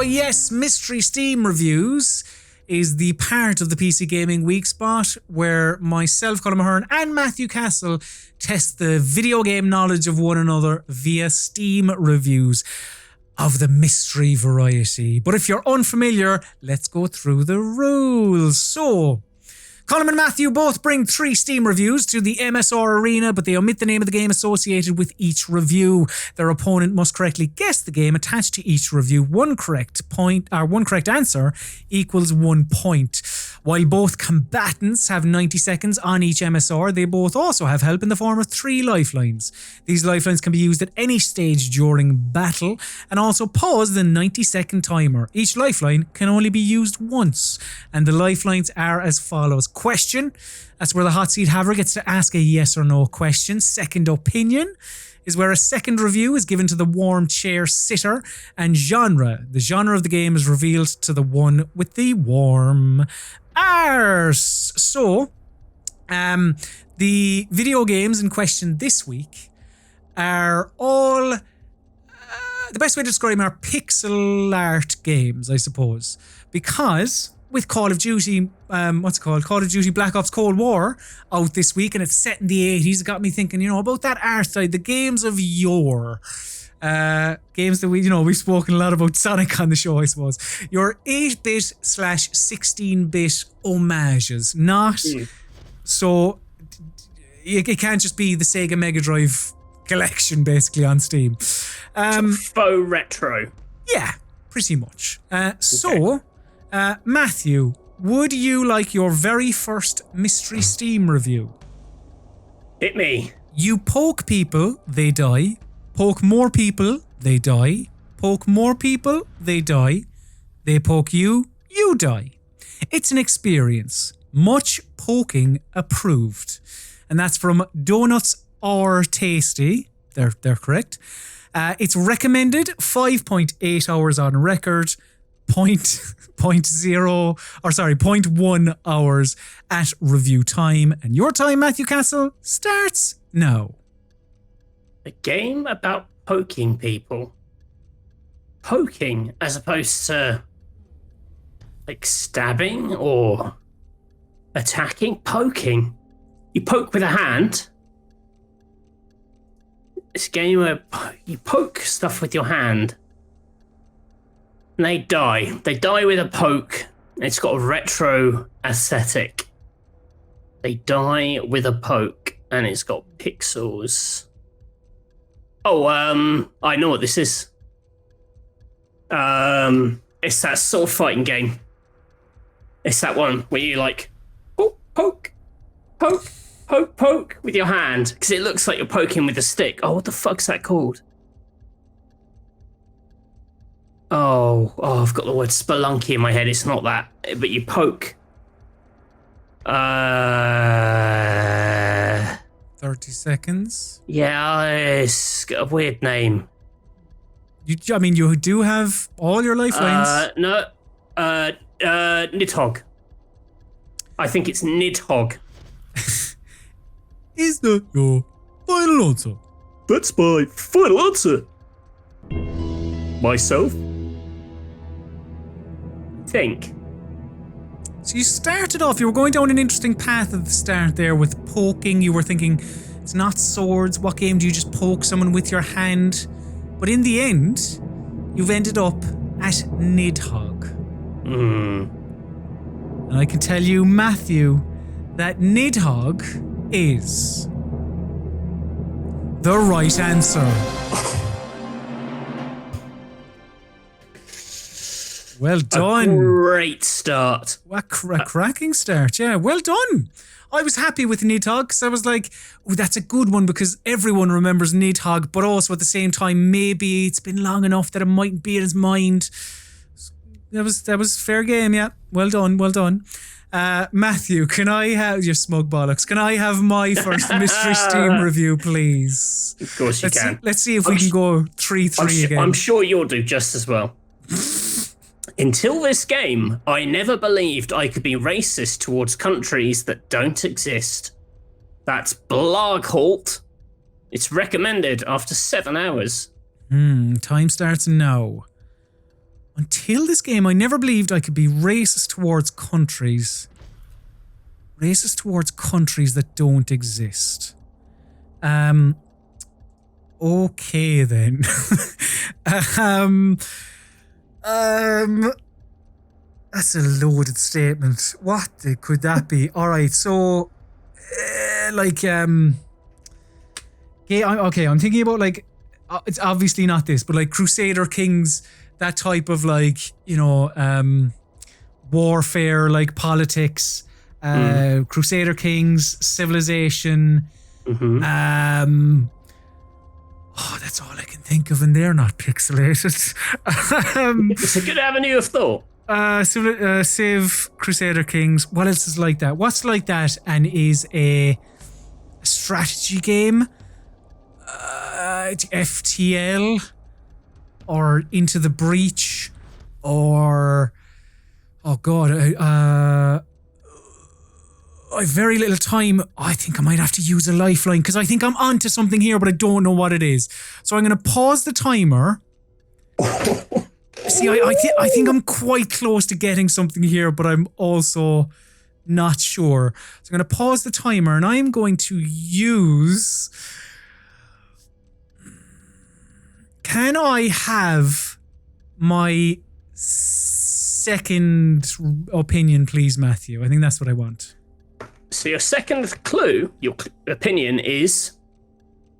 yes, Mystery Steam Reviews is the part of the PC Gaming Weekspot where myself, Colin Mahern, and Matthew Castle test the video game knowledge of one another via Steam reviews of the mystery variety. But if you're unfamiliar, let's go through the rules. So, Colin and Matthew both bring 3 Steam reviews to the MSR arena, but they omit the name of the game associated with each review. Their opponent must correctly guess the game attached to each review. One correct answer equals 1 point. While both combatants have 90 seconds on each MSR, they both also have help in the form of 3 lifelines. These lifelines can be used at any stage during battle and also pause the 90-second timer. Each lifeline can only be used once, and the lifelines are as follows. Question, that's where the hot seat haver gets to ask a yes or no question. Second opinion is where a second review is given to the warm chair sitter. And genre, the genre of the game is revealed to the one with the warm arse. So, the video games in question this week are all, the best way to describe them are pixel art games, I suppose, because with Call of Duty, Call of Duty Black Ops Cold War out this week, and it's set in the 80s. It got me thinking, about that art side, the games of yore. Games that we've spoken a lot about Sonic on the show, I suppose. Your 8-bit/16-bit homages, not so it can't just be the Sega Mega Drive collection basically on Steam. Faux-retro. Yeah, pretty much. So, Matthew, would you like your very first Mystery Steam review? Hit me. You poke people, they die. Poke more people, they die. Poke more people, they die. They poke you, you die. It's an experience. Much poking approved. And that's from Donuts Are Tasty. They're correct. It's recommended 5.8 hours on record. 0.1 hours at review time. And your time, Matthew Castle, starts now. A game about poking people. Poking as opposed to like stabbing or attacking. Poking. You poke with a hand. It's a game where you poke stuff with your hand. And they die. They die with a poke. It's got a retro aesthetic. They die with a poke, and it's got pixels. Oh, I know what this is. It's that sword fighting game. It's that one where you like poke with your hand because it looks like you're poking with a stick. Oh, what the fuck's that called? Oh, I've got the word spelunky in my head. It's not that, but you poke. 30 seconds. Yeah, it's got a weird name. You do have all your lifelines. No. Nidhogg. I think it's Nidhogg. Is that your final answer? That's my final answer. Myself? Think. So you started off, you were going down an interesting path at the start there with poking. You were thinking, it's not swords. What game do you just poke someone with your hand? But in the end, you've ended up at Nidhogg. And I can tell you, Matthew, that Nidhogg is the right answer. Well done. A great start. A cracking start, yeah. Well done. I was happy with Nidhogg because I was like, oh, that's a good one because everyone remembers Nidhogg, but also at the same time, maybe it's been long enough that it mightn't be in his mind. That was fair game, yeah. Well done. Matthew, can I have your smug bollocks? Can I have my first Mystery Steam review, please? Of course you can. Let's see if we can go 3-3 again. I'm sure you'll do just as well. Until this game, I never believed I could be racist towards countries that don't exist. That's Blaghalt. It's recommended after 7 hours. Time starts now. Until this game, I never believed I could be racist towards countries. Racist towards countries that don't exist. Okay then. That's a loaded statement. What could that be? All right, so okay, I'm thinking about like it's obviously not this, but like Crusader Kings, that type of like, you know, warfare, like politics, Crusader Kings, Civilization. Oh, that's all I can think of, and they're not pixelated. It's a good avenue of thought. Civ, Crusader Kings. What else is like that? What's like that and is a strategy game? FTL or Into the Breach or oh god, I've very little time. I think I might have to use a lifeline because I think I'm onto something here, but I don't know what it is. So I'm going to pause the timer. See, I think I'm quite close to getting something here, but I'm also not sure. So I'm going to pause the timer and I'm going to use... Can I have my second opinion, please, Matthew? I think that's what I want. So your second clue, your opinion is,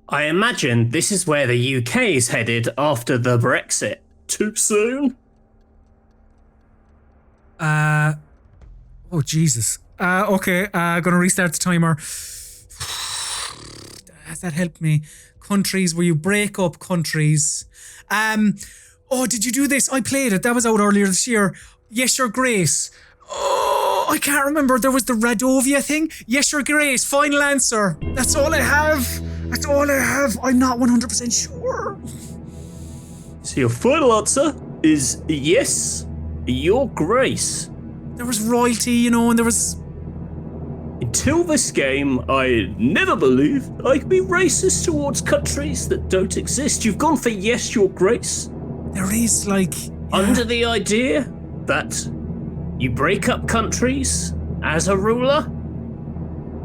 I imagine this is where the UK is headed after the Brexit. Too soon? Oh, Jesus. Okay, gonna restart the timer. That helped me. Countries where you break up countries. Oh, did you do this? I played it. That was out earlier this year. Yes, Your Grace. Oh, I can't remember. There was the Radovia thing. Yes, Your Grace. Final answer. That's all I have. That's all I have. I'm not 100% sure. So your final answer is yes, Your Grace. There was royalty, you know, and there was... Until this game, I never believed I could be racist towards countries that don't exist. You've gone for yes, Your Grace. There is, like... Under the idea that you break up countries as a ruler?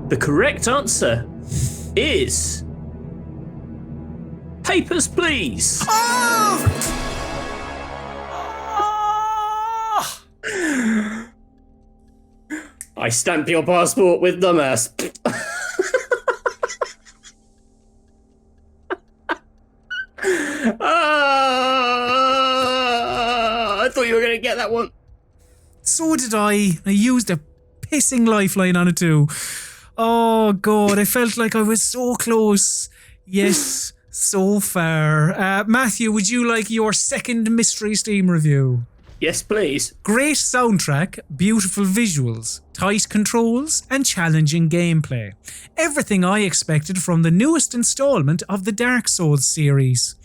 The correct answer is... Papers, please. Oh! I stamp your passport with dumbass. I thought you were going to get that one. So did I. I used a pissing lifeline on it too. Oh, God. I felt like I was so close. Yes, so far. Matthew, would you like your second Mystery Steam review? Yes, please. Great soundtrack, beautiful visuals, tight controls, and challenging gameplay. Everything I expected from the newest installment of the Dark Souls series.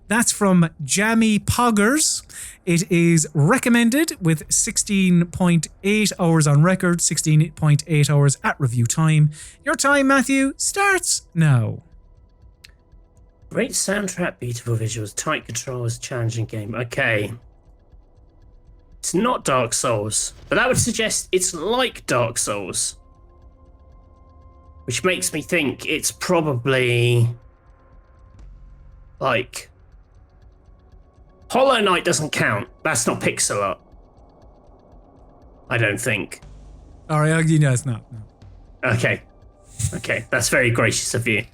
That's from Jammy Poggers. It is recommended with 16.8 hours on record, 16.8 hours at review time. Your time, Matthew, starts now. Great soundtrack, beautiful visuals, tight controls, challenging game. Okay. It's not Dark Souls, but that would suggest it's like Dark Souls. Which makes me think it's probably... like... Hollow Knight doesn't count. That's not pixel art. I don't think. Alright, no, it's not. No. Okay. Okay, that's very gracious of you.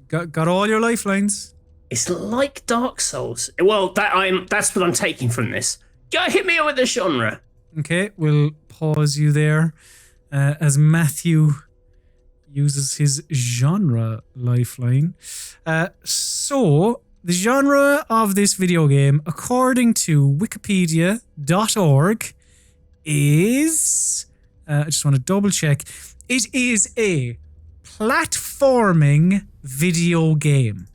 Got all your lifelines? It's like Dark Souls. Well, that's what I'm taking from this. Hit me with the genre. Okay, we'll pause you there as Matthew uses his genre lifeline. So, the genre of this video game, according to wikipedia.org, is... I just want to double check. It is a platforming video game.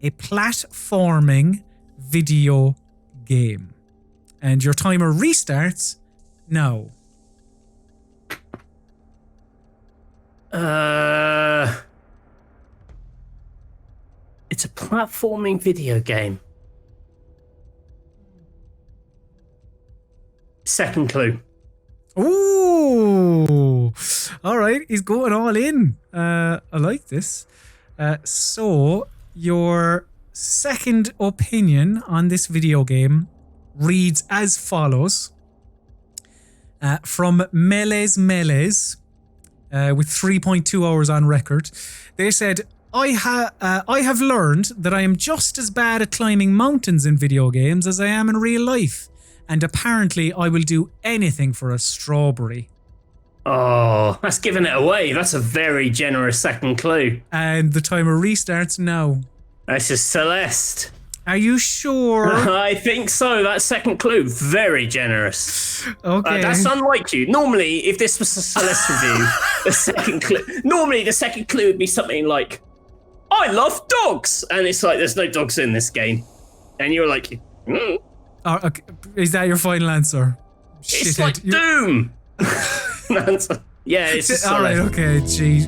A platforming video game. And your timer restarts now. It's a platforming video game. Second clue. Ooh, all right. He's going all in. I like this. So your second opinion on this video game reads as follows. From Melees with 3.2 hours on record. They said, I have learned that I am just as bad at climbing mountains in video games as I am in real life. And apparently I will do anything for a strawberry. Oh, that's giving it away. That's a very generous second clue. And the timer restarts now. This is Celeste. Are you sure? I think so. That second clue, very generous. Okay. That's unlike you. Normally, if this was a Celeste review, the second clue would be something like, I love dogs. And it's like, there's no dogs in this game. And you're like, Okay. Is that your final answer? It's like Doom. Yeah, it's just all right. Okay, gee.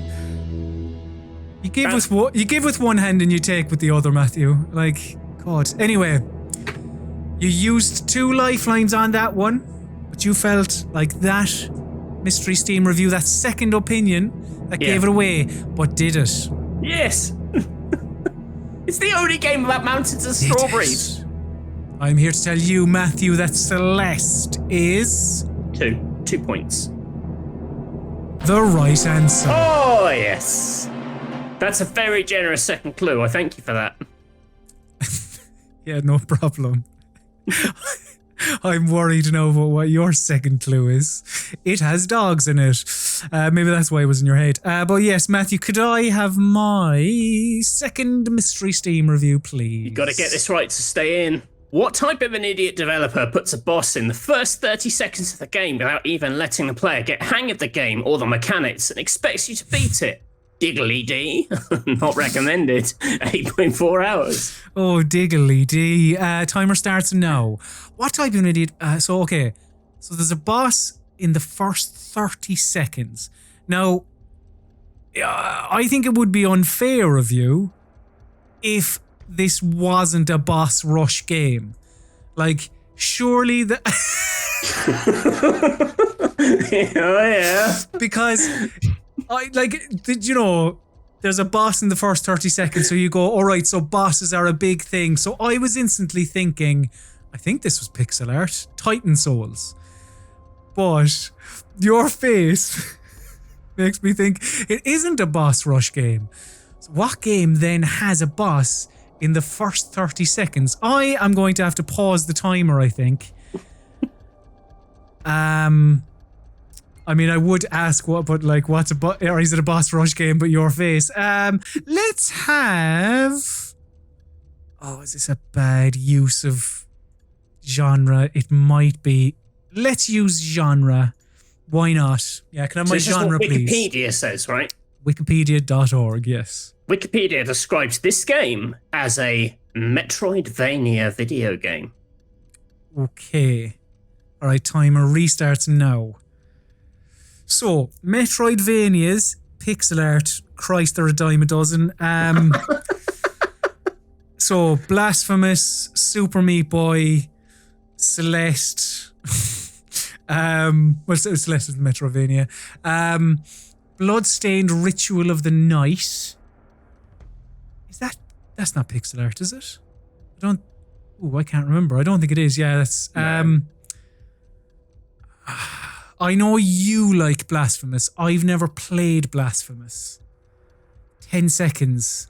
You give with one hand and you take with the other, Matthew. Like, God. Anyway, you used 2 lifelines on that one, but you felt like that mystery Steam review, that second opinion, that gave it away. But did it? Yes. It's the only game about mountains and strawberries. I'm here to tell you, Matthew, that Celeste is 2 points. the right answer. Oh, yes. That's a very generous second clue. I thank you for that. Yeah, no problem. I'm worried now about what your second clue is. It has dogs in it. Maybe that's why it was in your head. But yes, Matthew, could I have my second mystery Steam review, please? You got to get this right to stay in. What type of an idiot developer puts a boss in the first 30 seconds of the game without even letting the player get hang of the game or the mechanics and expects you to beat it? Diggly D. Not recommended. 8.4 hours. Oh, diggly D. Timer starts now. What type of an idiot? So there's a boss in the first 30 seconds. Now, I think it would be unfair of you if this wasn't a boss rush game. Like, surely the... Oh, yeah. Because... there's a boss in the first 30 seconds, so you go, all right, so bosses are a big thing. So I was instantly thinking, I think this was pixel art, Titan Souls. But your face makes me think it isn't a boss rush game. So what game then has a boss in the first 30 seconds? I am going to have to pause the timer, I think. I mean, I would ask what, but like, or is it a boss rush game? But your face. Let's have. Oh, is this a bad use of genre? It might be. Let's use genre. Why not? Yeah, can I have my genre, please? Wikipedia says, right? Wikipedia.org. Yes. Wikipedia describes this game as a Metroidvania video game. Okay. All right. Timer restarts now. So, Metroidvanias, pixel art, Christ, they're a dime a dozen. So, Blasphemous, Super Meat Boy, Celeste. Celeste is Metroidvania. Bloodstained Ritual of the Night. That's not pixel art, is it? I can't remember. I don't think it is. Yeah, that's... I know you like Blasphemous. I've never played Blasphemous. 10 seconds.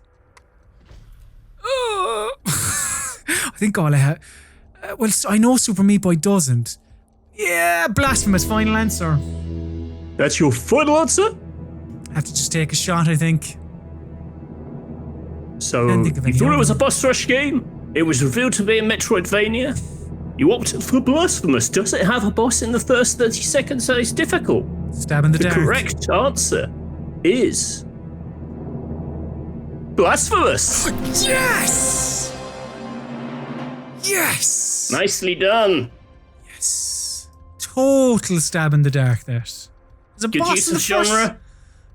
I think all I have... I know Super Meat Boy doesn't. Yeah, Blasphemous, final answer. That's your final answer? I have to just take a shot, I think. So, you thought it was a boss rush game? It was revealed to be a Metroidvania? You opted for Blasphemous. Does it have a boss in the first 30 seconds that is difficult? Stab in the dark. The correct answer is... Blasphemous! Yes! Yes! Nicely done. Yes. Total stab in the dark there. There's a Good use of genre.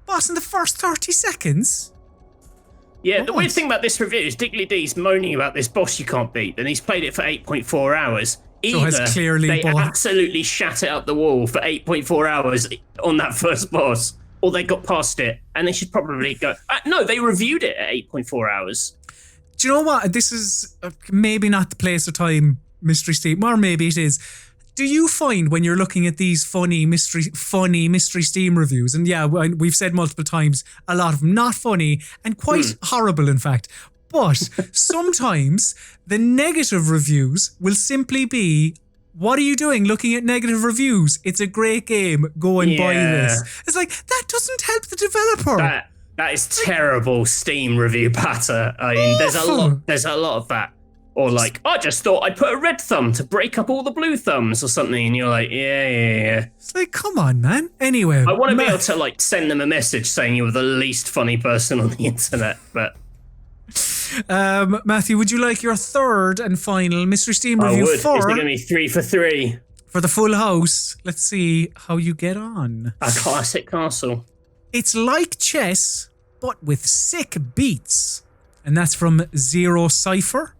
Boss in the first 30 seconds? Yeah, the weird thing about this review is Diggly D's moaning about this boss you can't beat, and he's played it for 8.4 hours. Either has clearly they bought. absolutely shat it up the wall for 8.4 hours on that first boss, or they got past it, and they should probably go... no, they reviewed it at 8.4 hours. Do you know what? This is maybe not the place or time, Mystery Steam, or maybe it is. Do you find when you're looking at these funny Mystery Steam reviews, and yeah, we've said multiple times, a lot of them not funny and quite horrible, in fact, but sometimes the negative reviews will simply be, what are you doing looking at negative reviews? It's a great game. Go and buy this. It's like, that doesn't help the developer. That is terrible Steam review patter. I mean, there's a lot of that. Or like, I just thought I'd put a red thumb to break up all the blue thumbs or something. And you're like, yeah. It's like, come on, man. Anyway. I want to be able to like send them a message saying you were the least funny person on the internet. But Matthew, would you like your third and final Mystery Steam review? I would. Is it going to be 3 for 3? For the full house. Let's see how you get on. A classic castle. It's like chess, but with sick beats. And that's from Zero Cipher.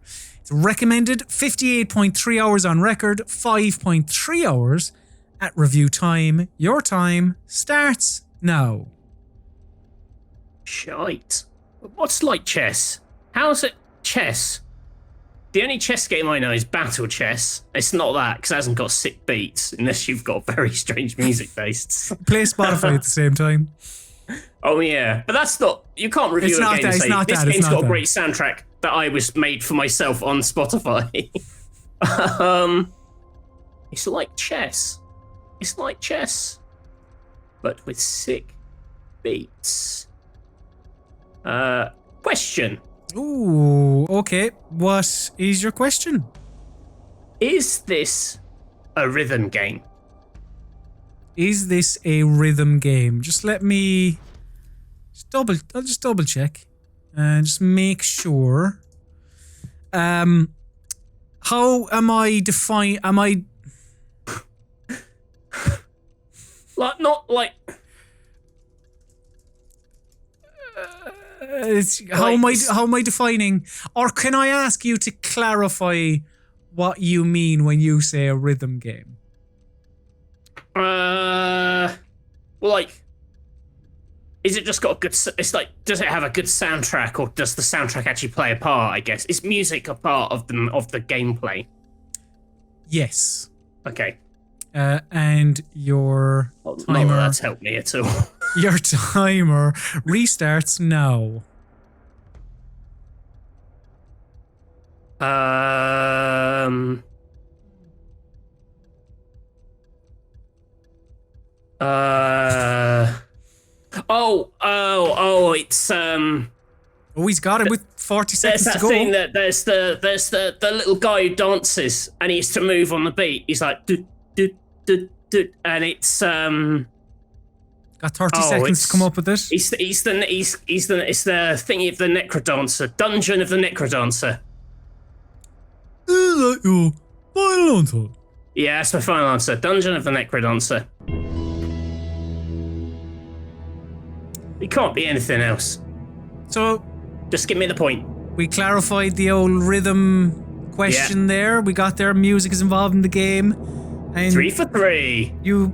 Recommended 58.3 hours on record, 5.3 hours at review time. Your time starts now. Shite. What's like chess? How's it chess? The only chess game I know is Battle Chess. It's not that, because it hasn't got sick beats, unless you've got very strange music tastes. Play Spotify at the same time. Oh yeah, but that's not... You can't review a game and say, this game's got a great soundtrack that I was made for myself on Spotify. It's like chess. It's like chess, but with sick beats. Question. Ooh, okay. What is your question? Is this a rhythm game? Is this a rhythm game? Just let me... I'll just double check. And just make sure. How am I define? Am I like not like? How am I defining? Or can I ask you to clarify what you mean when you say a rhythm game? Well, like. Is it just got a good... It's like, does it have a good soundtrack, or does the soundtrack actually play a part, I guess? Is music a part of the gameplay? Yes. Okay. And your timer... Not that that's helped me at all. Your timer restarts now. It's Oh, he's got it with 40 seconds to go. There's the little guy who dances and he has to move on the beat. He's like do do do do, and it's got 30 seconds to come up with it. It's the thingy of the Necrodancer, Dungeon of the Necrodancer. Is that your final answer? Yeah, that's my final answer. Dungeon of the Necrodancer. It can't be anything else. So, just give me the point. We clarified the old rhythm question there. We got there. Music is involved in the game. And 3 for 3. You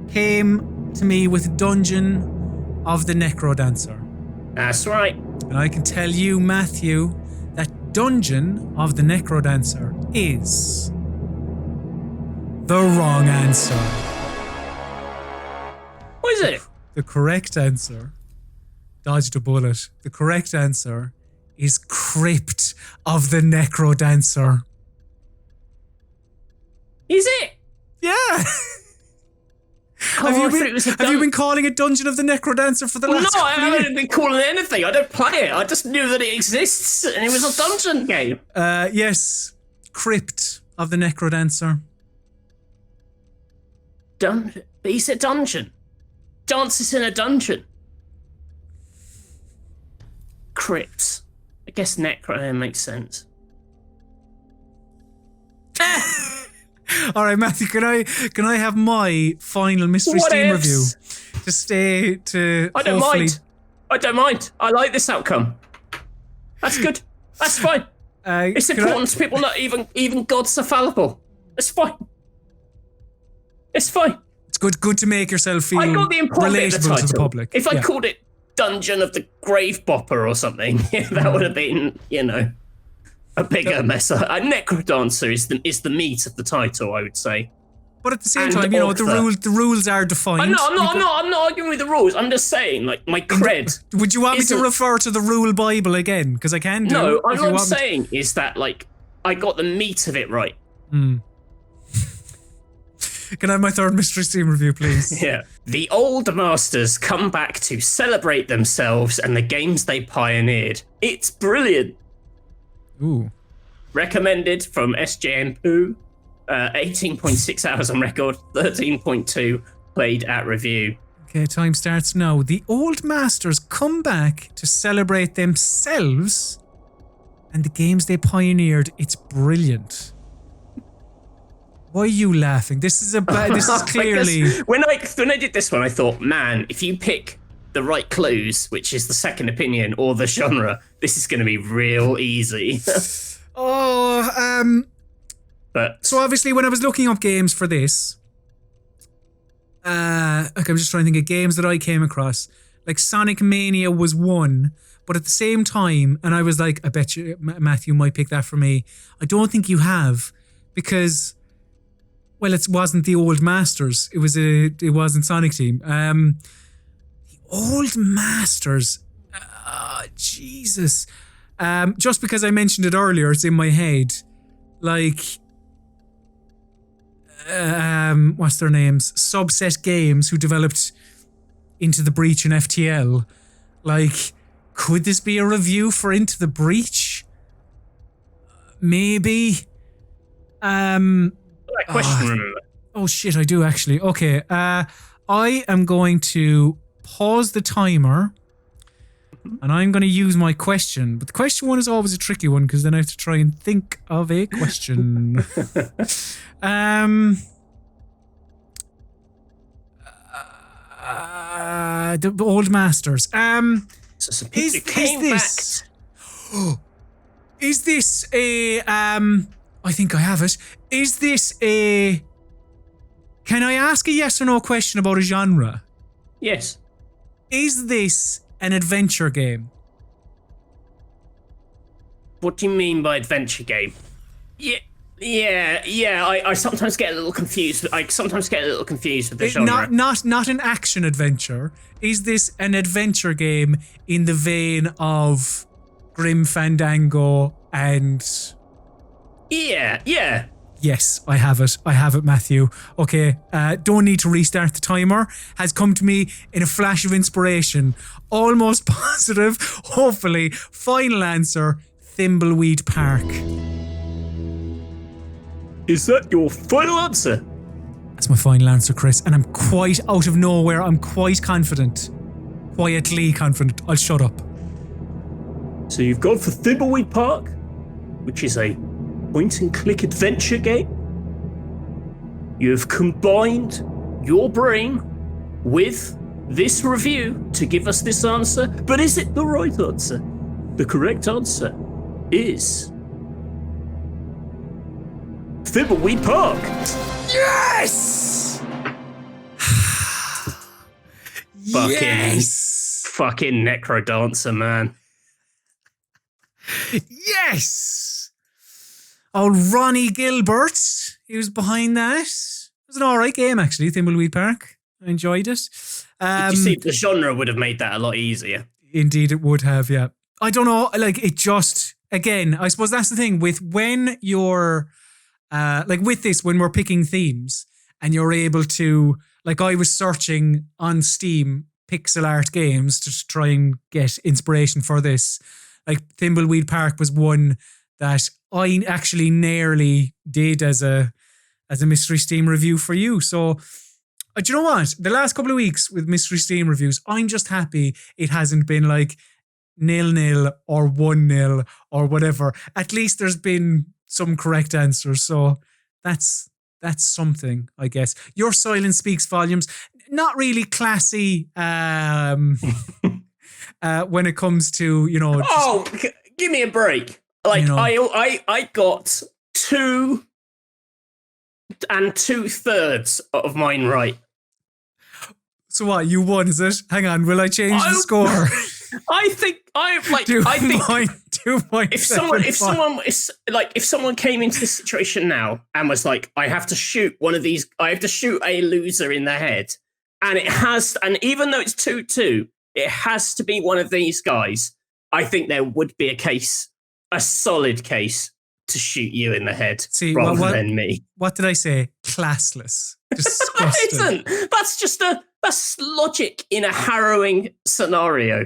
came to me with Dungeon of the Necrodancer. That's right. And I can tell you, Matthew, that Dungeon of the Necrodancer is the wrong answer. What is it? The correct answer, dodged a bullet. The correct answer is Crypt of the Necrodancer. Is it? Yeah. Have you been calling it Dungeon of the Necrodancer for the last? No, I haven't been calling it anything. I don't play it. I just knew that it exists and it was a dungeon game. Yes, Crypt of the Necrodancer. But he's a dungeon. Dances in a dungeon. Crypt. I guess Necro makes sense. All right, Matthew, can I have my final Mystery Steam review? To stay to I don't mind. I like this outcome. That's good. That's fine. It's important to people not even gods are fallible. It's fine. It's fine. It's good to make yourself feel I got the important bit of the relatable title. to the public. If I called it Dungeon of the Grave Bopper or something, that would have been, a bigger mess. Necrodancer is the meat of the title, I would say. But at the same time, the rules are defined. I'm not arguing with the rules. I'm just saying, like, my cred. Would you want me to refer to the rule Bible again? Because I can do. No, what I'm saying is that, like, I got the meat of it right. Can I have my third Mystery Steam review, please? Yeah. The old masters come back to celebrate themselves and the games they pioneered. It's brilliant. Ooh. Recommended from SJM Poo. 18.6 hours on record, 13.2 played at review. Okay, time starts now. The old masters come back to celebrate themselves and the games they pioneered. It's brilliant. Why are you laughing? This is clearly... when I did this one, I thought, man, if you pick the right clues, which is the second opinion or the genre, this is going to be real easy. But so obviously when I was looking up games for this, I'm just trying to think of games that I came across. Like Sonic Mania was one, but at the same time, and I was like, I bet you Matthew might pick that for me. I don't think you have, because, well, it wasn't the old masters. It wasn't Sonic Team. The old masters. Jesus. Just because I mentioned it earlier, it's in my head. Like, what's their names? Subset Games, who developed Into the Breach and FTL. Like, could this be a review for Into the Breach? Maybe. That question, remember? Oh shit, I do actually. Okay, I am going to pause the timer. And I'm going to use my question. But the question one is always a tricky one because then I have to try and think of a question. The old masters. Is this a... I think I have it. Is this a... Can I ask a yes or no question about a genre? Yes. Is this an adventure game? What do you mean by adventure game? Yeah. I sometimes get a little confused. with the genre. Not an action adventure. Is this an adventure game in the vein of Grim Fandango and... Yeah. Yes, I have it. Matthew. Okay, don't need to restart the timer. Has come to me in a flash of inspiration. Almost positive. Hopefully, final answer, Thimbleweed Park. Is that your final answer? That's my final answer, Chris. And I'm quite out of nowhere. I'm quite confident. Quietly confident. I'll shut up. So you've gone for Thimbleweed Park, which is a point-and-click adventure game. You've combined your brain with this review to give us this answer, but is it the right answer? The correct answer is... Thimbleweed Park! Yes! Fucking Necrodancer, man. Yes! Oh, Ronnie Gilbert, he was behind that. It was an alright game, actually, Thimbleweed Park. I enjoyed it. Did you see, the genre would have made that a lot easier. Indeed, it would have, yeah. I don't know, like, it just... Again, I suppose that's the thing, with when you're... like, with this, when we're picking themes, and you're able to... Like, I was searching on Steam pixel art games to try and get inspiration for this. Like, Thimbleweed Park was one that I actually nearly did as a Mystery Steam review for you. So, do you know what? The last couple of weeks with Mystery Steam reviews, I'm just happy it hasn't been like 0-0 or 1-0 or whatever. At least there's been some correct answers. So that's something, I guess. Your silence speaks volumes. Not really classy when it comes to, you know... give me a break. Like, You know. I got 2 2/3 of mine right. So what? You won, is it? Hang on. Will I change the score? I think I think 2.75. if someone came into this situation now and was like, I have to shoot one of these, I have to shoot a loser in the head, and even though it's 2-2, it has to be one of these guys. I think there would be a solid case to shoot you in the head rather than me. What did I say? Classless. Disgusting. It isn't. That's logic in a harrowing scenario.